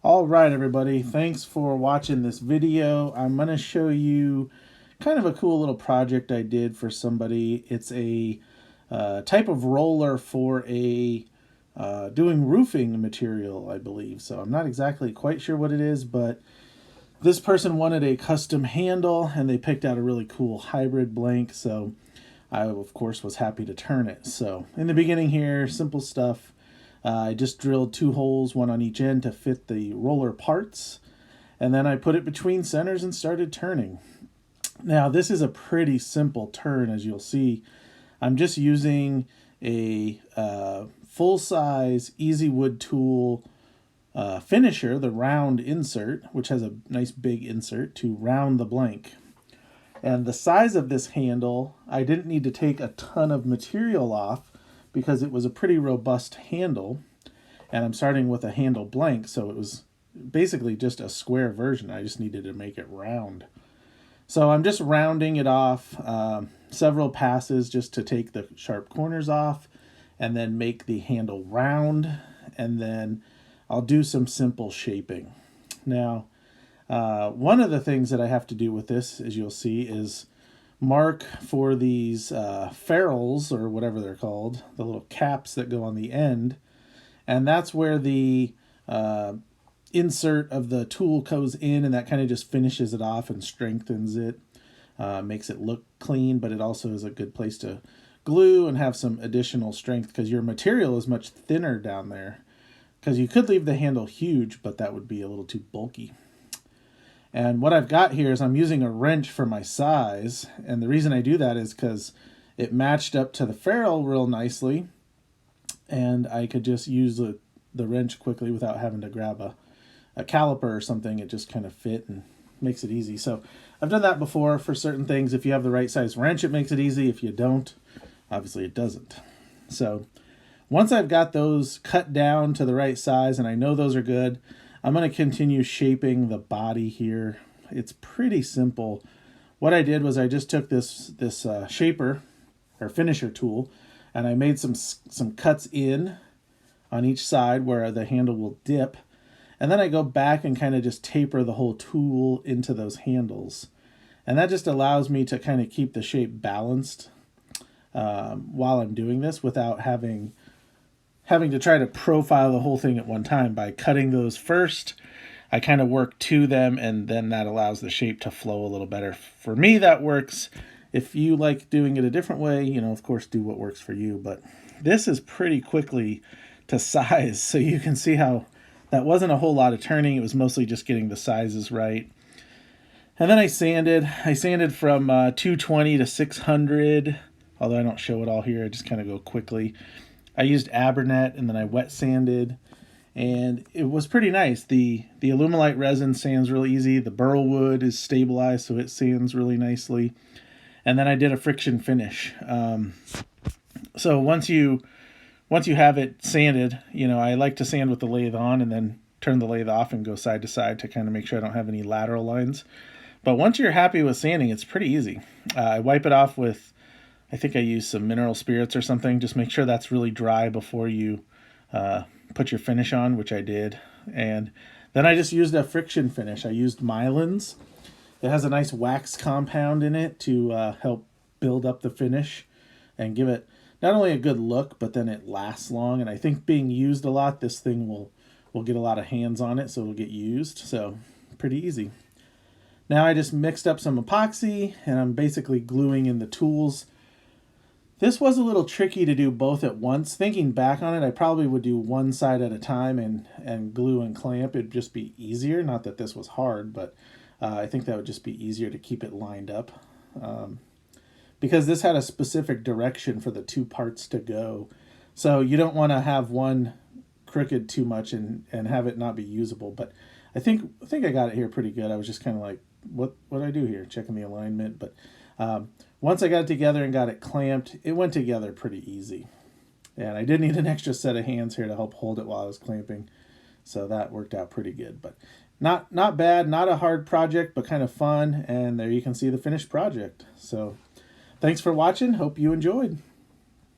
All right, everybody, thanks for watching this video. I'm going to show you kind of a cool little project I did for somebody. It's a type of roller for a doing roofing material, I believe. So I'm not exactly quite sure what it is, but this person wanted a custom handle and they picked out a really cool hybrid blank. So I, of course, was happy to turn it. So in the beginning here, simple stuff. I just drilled 2 holes, one on each end to fit the roller parts. And then I put it between centers and started turning. Now this is a pretty simple turn, as you'll see. I'm just using a full-size Easy Wood Tool finisher, the round insert, which has a nice big insert to round the blank. And the size of this handle, I didn't need to take a ton of material off because it was a pretty robust handle. And I'm starting with a handle blank, so it was basically just a square version. I just needed to make it round. So I'm just rounding it off several passes just to take the sharp corners off and then make the handle round. And then I'll do some simple shaping. Now, one of the things that I have to do with this, as you'll see, is mark for these ferrules, or whatever they're called, the little caps that go on the end. And that's where the insert of the tool goes in, and that kind of just finishes it off and strengthens it, makes it look clean, but it also is a good place to glue and have some additional strength because your material is much thinner down there. Because you could leave the handle huge, but that would be a little too bulky. And what I've got here is I'm using a wrench for my size. And the reason I do that is because it matched up to the ferrule real nicely. And I could just use the wrench quickly without having to grab a caliper or something. It just kind of fit and makes it easy. So I've done that before for certain things. If you have the right size wrench, it makes it easy. If you don't, obviously it doesn't. So once I've got those cut down to the right size and I know those are good, I'm going to continue shaping the body here. It's pretty simple. What I did was I just took this shaper or finisher tool and I made some cuts in on each side where the handle will dip. And then I go back and kind of just taper the whole tool into those handles. And that just allows me to kind of keep the shape balanced while I'm doing this without having to try to profile the whole thing at one time. By cutting those first, I kind of work to them, and then that allows the shape to flow a little better. For me, that works. If you like doing it a different way, of course, do what works for you. But this is pretty quickly to size, so you can see how that wasn't a whole lot of turning. It was mostly just getting the sizes right. And then I sanded. I sanded from 220 to 600, although I don't show it all here. I just kind of go quickly. I used Abernet and then I wet sanded, and it was pretty nice. The Alumilite resin sands really easy. The Burl wood is stabilized, so it sands really nicely. And then I did a friction finish. So once you have it sanded, I like to sand with the lathe on and then turn the lathe off and go side to side to kind of make sure I don't have any lateral lines. But once you're happy with sanding, it's pretty easy. I wipe it off with, I think I use some mineral spirits or something. Just make sure that's really dry before you put your finish on, which I did. And then I just used a friction finish. I used Mylands. It has a nice wax compound in it to help build up the finish and give it not only a good look, but then it lasts long. And I think being used a lot, this thing will get a lot of hands on it, so it'll get used. So pretty easy. Now I just mixed up some epoxy, and I'm basically gluing in the tools. This was a little tricky to do both at once. Thinking back on it, I probably would do one side at a time and glue and clamp. It'd just be easier. Not that this was hard, but I think that would just be easier to keep it lined up. Because this had a specific direction for the 2 parts to go. So you don't want to have one crooked too much and have it not be usable. But I think I got it here pretty good. I was just kind of like, what do I do here? Checking the alignment. But once I got it together and got it clamped, it went together pretty easy. And I did need an extra set of hands here to help hold it while I was clamping. So that worked out pretty good. But not bad, not a hard project, but kind of fun. And there you can see the finished project. So thanks for watching. Hope you enjoyed.